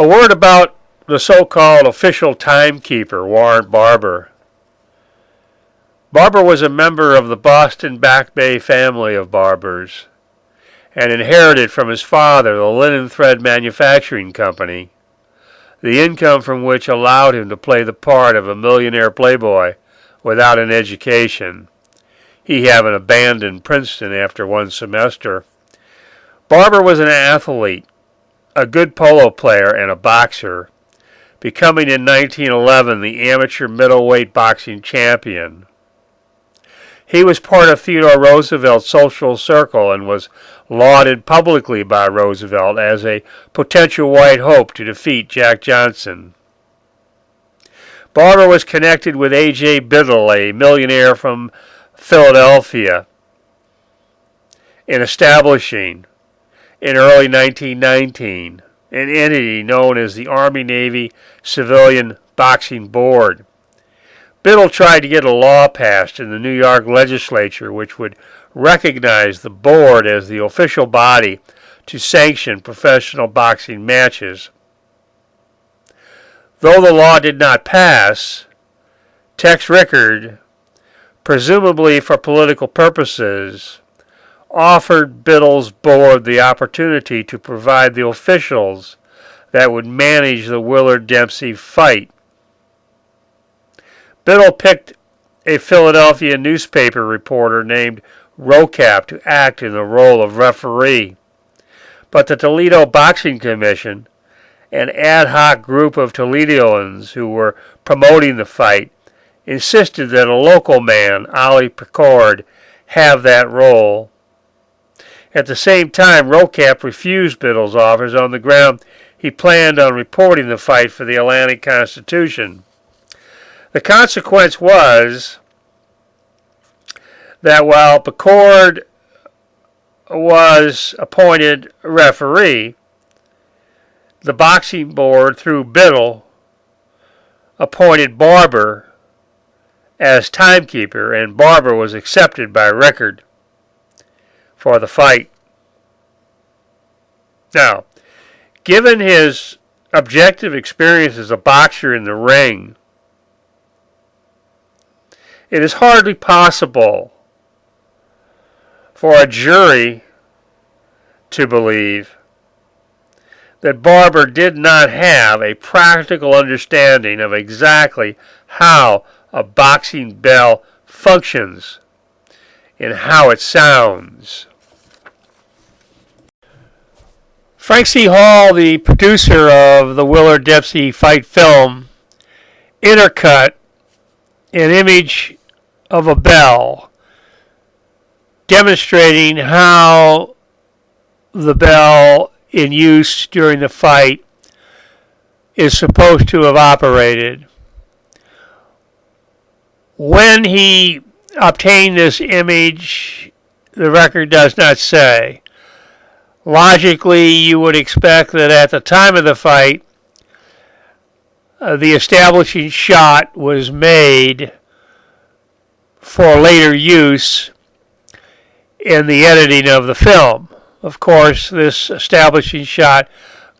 A word about the so-called official timekeeper, Warren Barbour. Barbour was a member of the Boston Back Bay family of Barbours and inherited from his father the linen thread manufacturing company, the income from which allowed him to play the part of a millionaire playboy without an education, he having abandoned Princeton after one semester. Barbour was an athlete, a good polo player, and a boxer, becoming in 1911 the amateur middleweight boxing champion. He was part of Theodore Roosevelt's social circle and was lauded publicly by Roosevelt as a potential white hope to defeat Jack Johnson. Barbour was connected with A.J. Biddle, a millionaire from Philadelphia, in establishing, in early 1919, an entity known as the Army-Navy Civilian Boxing Board. Biddle tried to get a law passed in the New York legislature which would recognize the board as the official body to sanction professional boxing matches. Though the law did not pass, Tex Rickard, presumably for political purposes, offered Biddle's board the opportunity to provide the officials that would manage the Willard Dempsey fight. Biddle picked a Philadelphia newspaper reporter named Rocap to act in the role of referee, but the Toledo Boxing Commission, an ad hoc group of Toledoans who were promoting the fight, insisted that a local man, Ollie Pickard, have that role. At the same time, Rocap refused Biddle's offers on the ground he planned on reporting the fight for the Atlantic Constitution. The consequence was that while Pickard was appointed referee, the boxing board, through Biddle, appointed Barbour as timekeeper, and Barbour was accepted by Rickard for the fight. Now, given his objective experience as a boxer in the ring, it is hardly possible for a jury to believe that Barbour did not have a practical understanding of exactly how a boxing bell functions and how it sounds. Frank C. Hall, the producer of the Willard Dempsey fight film, intercut an image of a bell demonstrating how the bell in use during the fight is supposed to have operated. When he obtained this image, the record does not say. Logically, you would expect that at the time of the fight, the establishing shot was made for later use in the editing of the film. Of course, this establishing shot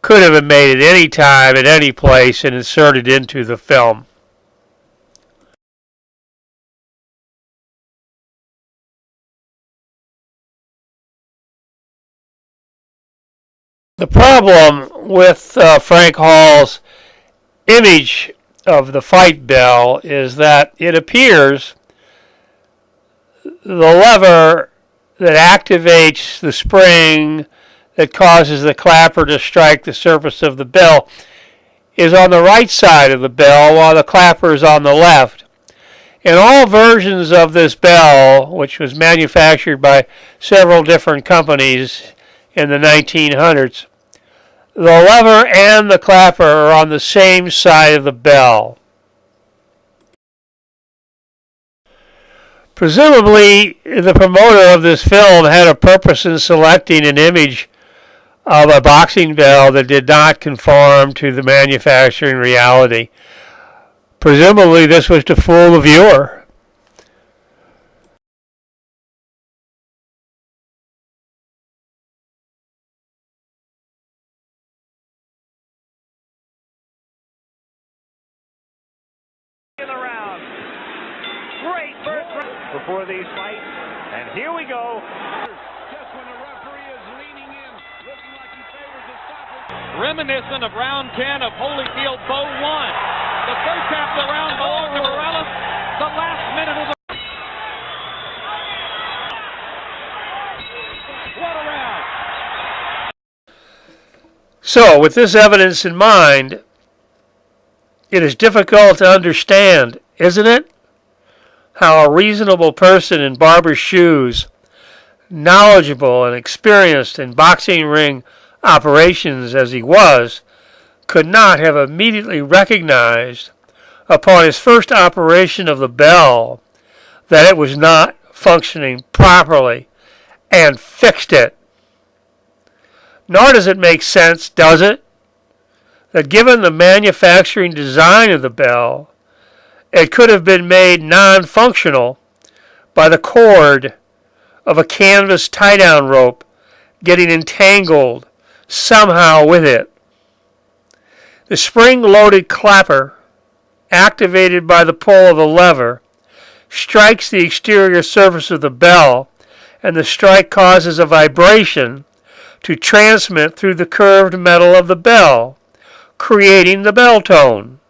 could have been made at any time, at any place, and inserted into the film. The problem with Frank Hall's image of the fight bell is that it appears the lever that activates the spring that causes the clapper to strike the surface of the bell is on the right side of the bell while the clapper is on the left. In all versions of this bell, which was manufactured by several different companies in the 1900s, the lever and the clapper are on the same side of the bell. Presumably, the promoter of this film had a purpose in selecting an image of a boxing bell that did not conform to the manufacturing reality. Presumably, this was to fool the viewer. the round. Great first round before these fights. And here we go. Just when the referee is leaning in, looking like he favors the stopper. Reminiscent of round 10 of Holyfield Bow 1. The first half of the round belonged to Morales. The last minute of the... What a round! So, with this evidence in mind, it is difficult to understand, isn't it, how a reasonable person in Barbour's shoes, knowledgeable and experienced in boxing ring operations as he was, could not have immediately recognized upon his first operation of the bell that it was not functioning properly and fixed it. Nor does it make sense, does it, that given the manufacturing design of the bell, it could have been made non-functional by the cord of a canvas tie-down rope getting entangled somehow with it. The spring-loaded clapper, activated by the pull of the lever, strikes the exterior surface of the bell, and the strike causes a vibration to transmit through the curved metal of the bell, creating the bell tone.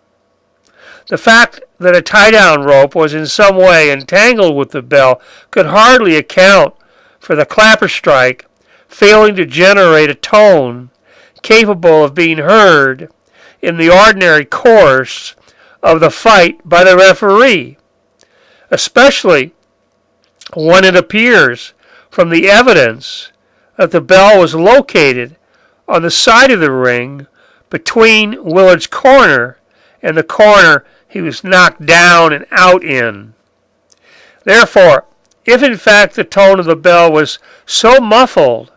The fact that a tie-down rope was in some way entangled with the bell could hardly account for the clapper strike failing to generate a tone capable of being heard in the ordinary course of the fight by the referee, especially when it appears from the evidence that the bell was located on the side of the ring between Willard's corner and the corner he was knocked down and out in. Therefore, if in fact the tone of the bell was so muffled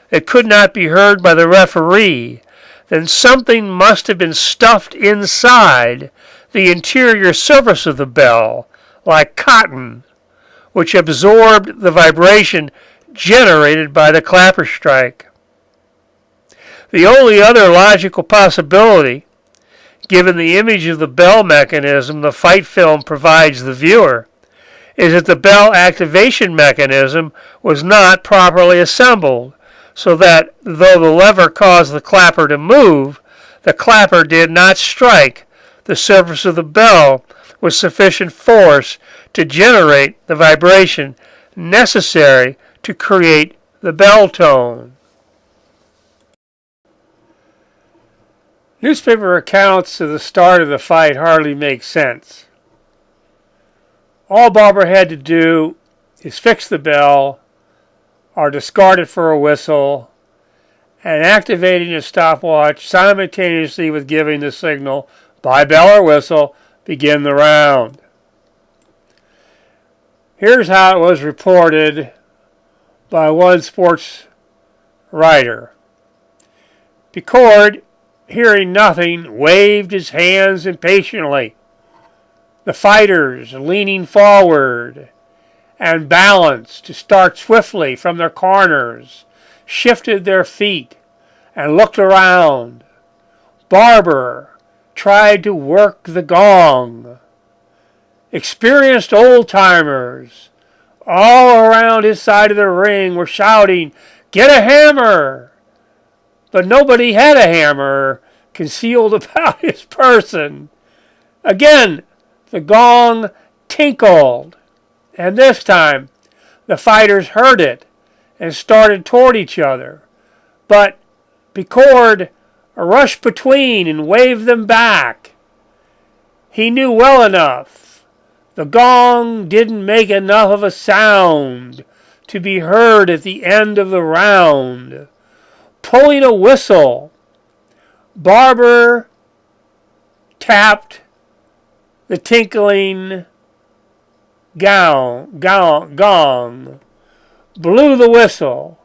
it could not be heard by the referee, then something must have been stuffed inside the interior surface of the bell, like cotton, which absorbed the vibration generated by the clapper strike. The only other logical possibility, given the image of the bell mechanism the fight film provides the viewer, is that the bell activation mechanism was not properly assembled, so that though the lever caused the clapper to move, the clapper did not strike the surface of the bell with sufficient force to generate the vibration necessary to create the bell tone. Newspaper accounts of the start of the fight hardly make sense. All Barbour had to do is fix the bell or discard it for a whistle, and activating a stopwatch simultaneously with giving the signal, by bell or whistle, begin the round. Here's how it was reported by one sports writer. Picord, hearing nothing, waved his hands impatiently. The fighters, leaning forward and balanced to start swiftly from their corners, shifted their feet and looked around. Barbour tried to work the gong. Experienced old-timers all around his side of the ring were shouting, "Get a hammer!" But nobody had a hammer concealed about his person. Again, the gong tinkled, and this time the fighters heard it and started toward each other. But Picord rushed between and waved them back. He knew well enough the gong didn't make enough of a sound to be heard at the end of the round. Pulling a whistle, Barbour tapped the tinkling gong, blew the whistle,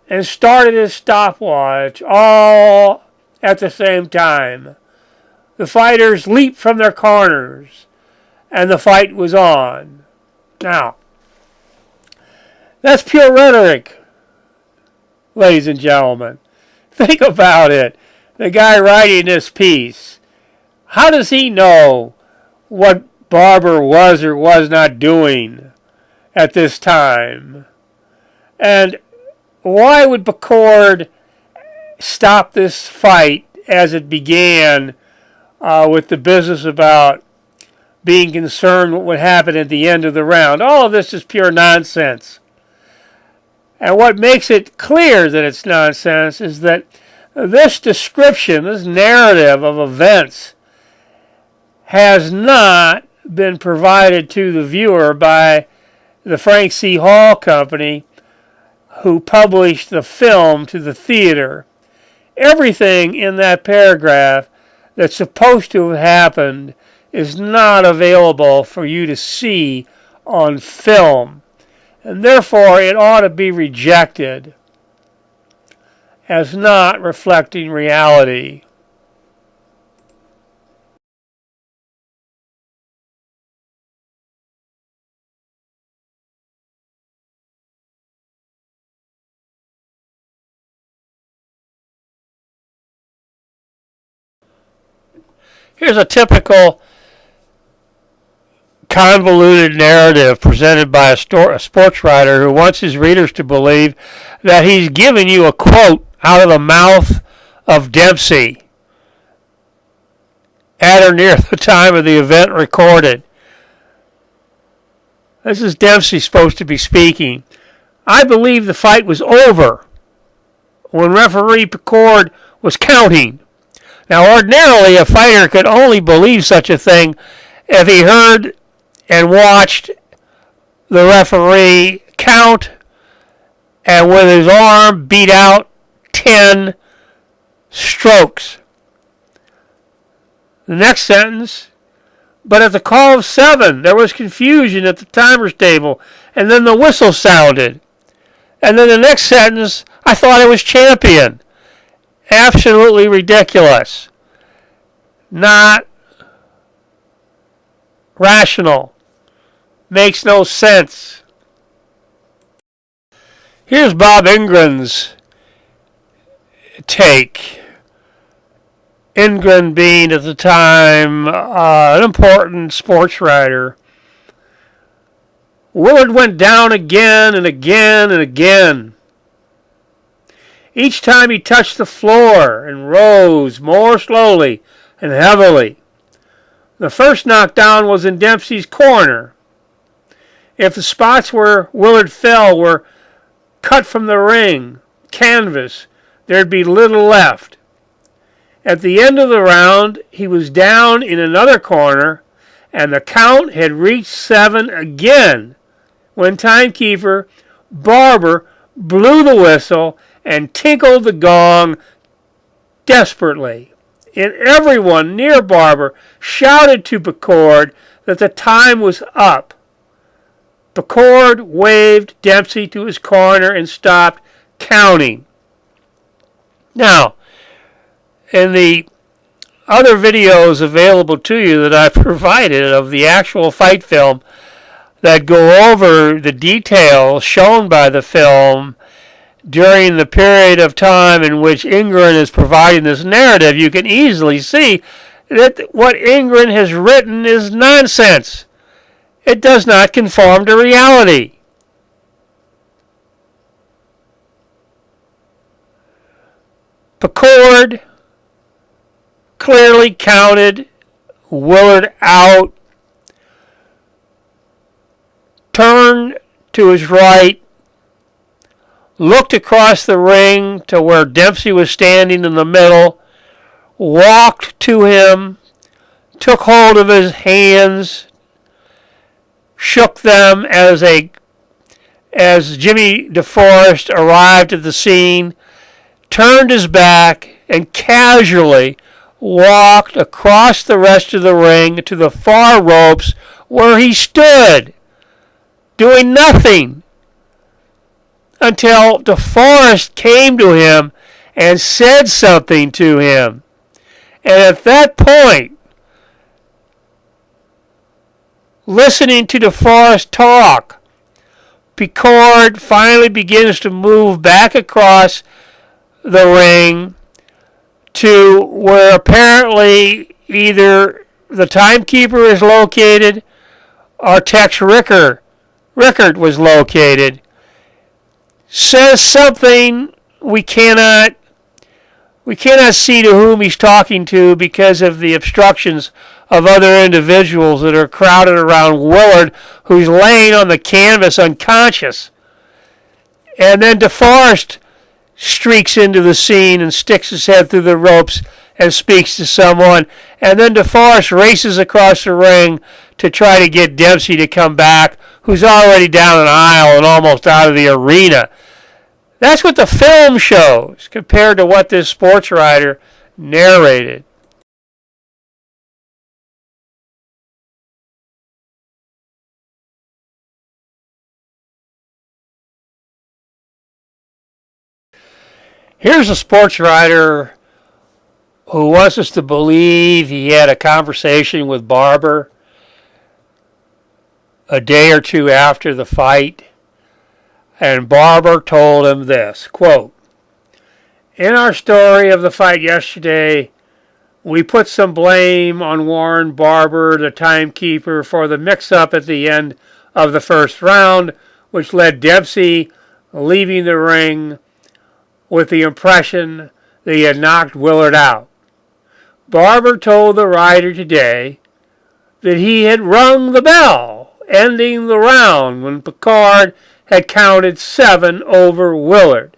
and started his stopwatch all at the same time. The fighters leaped from their corners, and the fight was on. Now, that's pure rhetoric, ladies and gentlemen. Think about it. The guy writing this piece, how does he know what Barbour was or was not doing at this time. And why would Bacord stop this fight as it began with the business about being concerned what would happen at the end of the round? All of this is pure nonsense. And what makes it clear that it's nonsense is that this description, this narrative of events, has not been provided to the viewer by the Frank C. Hall Company, who published the film to the theater. Everything in that paragraph that's supposed to have happened is not available for you to see on film, and therefore it ought to be rejected as not reflecting reality. Here's a typical convoluted narrative presented by a sports writer who wants his readers to believe that he's giving you a quote out of the mouth of Dempsey at or near the time of the event recorded. This is Dempsey supposed to be speaking. I believe the fight was over when referee Bacord was counting. Now, ordinarily, a fighter could only believe such a thing if he heard and watched the referee count and with his arm beat out 10 strokes. The next sentence, but at the call of 7, there was confusion at the timer's table, and then the whistle sounded. And then the next sentence, I thought I was champion. Absolutely ridiculous. Not rational. Makes no sense. Here's Bob Ingram's take. Ingram being at the time an important sports writer. Willard went down again and again and again. Each time he touched the floor and rose more slowly and heavily. The first knockdown was in Dempsey's corner. If the spots where Willard fell were cut from the ring, canvas, there'd be little left. At the end of the round, he was down in another corner, and the count had reached 7 again when timekeeper Barbour blew the whistle and tinkled the gong desperately. And everyone near Barbour shouted to Bacord that the time was up. Bacord waved Dempsey to his corner and stopped counting. Now, in the other videos available to you that I provided of the actual fight film that go over the details shown by the film during the period of time in which Ingram is providing this narrative, you can easily see that what Ingram has written is nonsense. It does not conform to reality. Bacord clearly counted Willard out, turned to his right, looked across the ring to where Dempsey was standing in the middle, walked to him, took hold of his hands, shook them as Jimmy DeForest arrived at the scene, turned his back, and casually walked across the rest of the ring to the far ropes where he stood, doing nothing, until DeForest came to him and said something to him. And at that point, listening to DeForest talk, Bacord finally begins to move back across the ring to where apparently either the timekeeper is located, or Tex Rickard was located, says something we cannot see to whom he's talking to because of the obstructions of other individuals that are crowded around Willard, who's laying on the canvas unconscious. And then DeForest streaks into the scene and sticks his head through the ropes and speaks to someone. And then DeForest races across the ring to try to get Dempsey to come back, who's already down an aisle and almost out of the arena. That's what the film shows compared to what this sports writer narrated. Here's a sports writer who wants us to believe he had a conversation with Barbour a day or two after the fight, and Barbour told him this, quote, "In our story of the fight yesterday, we put some blame on Warren Barbour, the timekeeper, for the mix-up at the end of the first round, which led Dempsey leaving the ring with the impression that he had knocked Willard out. Barbour told the writer today that he had rung the bell, ending the round when Picard had counted 7 over Willard,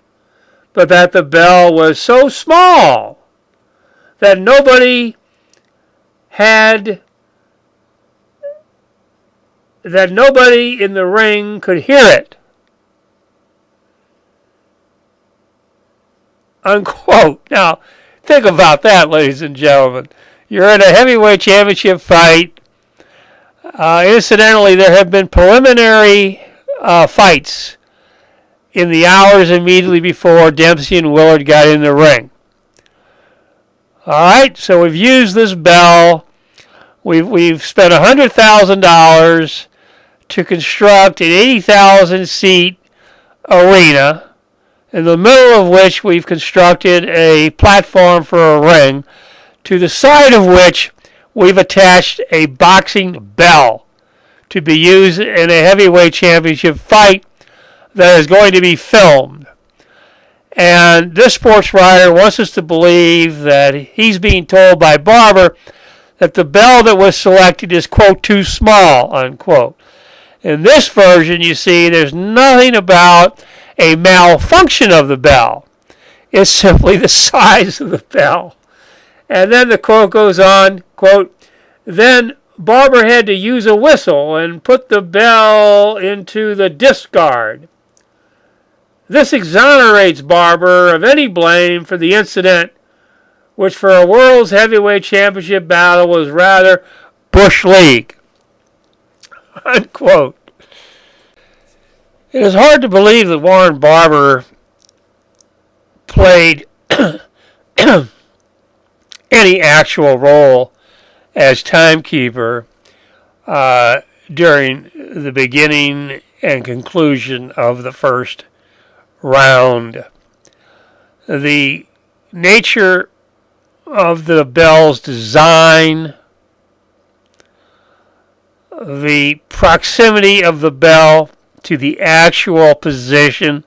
but that the bell was so small that nobody in the ring could hear it." Unquote. Now, think about that, ladies and gentlemen. You're in a heavyweight championship fight. Incidentally, there have been preliminary fights in the hours immediately before Dempsey and Willard got in the ring. All right, so we've used this bell. We've spent $100,000 to construct an 80,000-seat arena, in the middle of which we've constructed a platform for a ring, to the side of which we've attached a boxing bell to be used in a heavyweight championship fight that is going to be filmed. And this sports writer wants us to believe that he's being told by Barbour that the bell that was selected is, quote, too small, unquote. In this version, you see, there's nothing about a malfunction of the bell. It's simply the size of the bell. And then the quote goes on, quote, "Then Barbour had to use a whistle and put the bell into the discard. This exonerates Barbour of any blame for the incident, which for a World's Heavyweight Championship battle was rather Bush League." Unquote. It is hard to believe that Warren Barbour played any actual role as timekeeper during the beginning and conclusion of the first round. The nature of the bell's design, the proximity of the bell to the actual position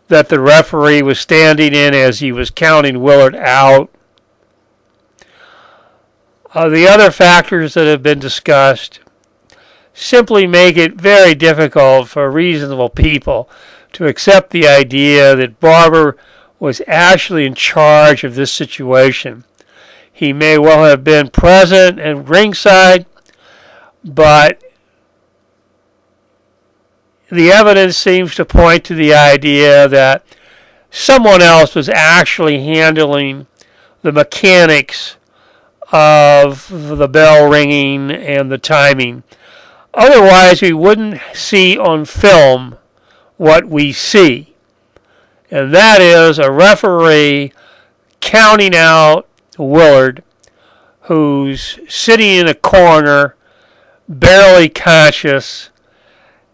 that the referee was standing in as he was counting Willard out, the other factors that have been discussed simply make it very difficult for reasonable people to accept the idea that Barbour was actually in charge of this situation. He may well have been present and ringside, but the evidence seems to point to the idea that someone else was actually handling the mechanics of the bell ringing and the timing. Otherwise, we wouldn't see on film what we see. And that is a referee counting out Willard, who's sitting in a corner, barely conscious,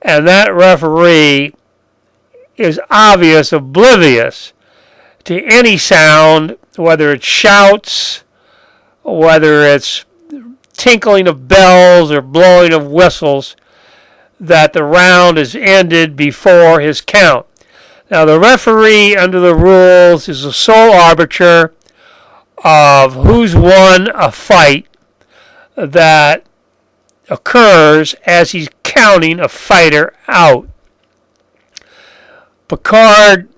and that referee is oblivious to any sound, whether it's shouts, whether it's tinkling of bells or blowing of whistles that the round is ended before his count. Now, the referee under the rules is the sole arbiter of who's won a fight that occurs as he's counting a fighter out. Picard,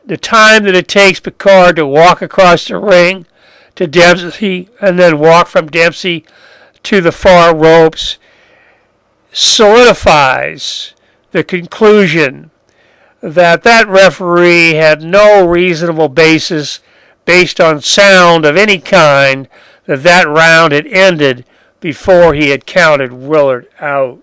the time that it takes Picard to walk across the ring to Dempsey and then walk from Dempsey to the far ropes solidifies the conclusion that that referee had no reasonable basis based on sound of any kind that that round had ended before he had counted Willard out.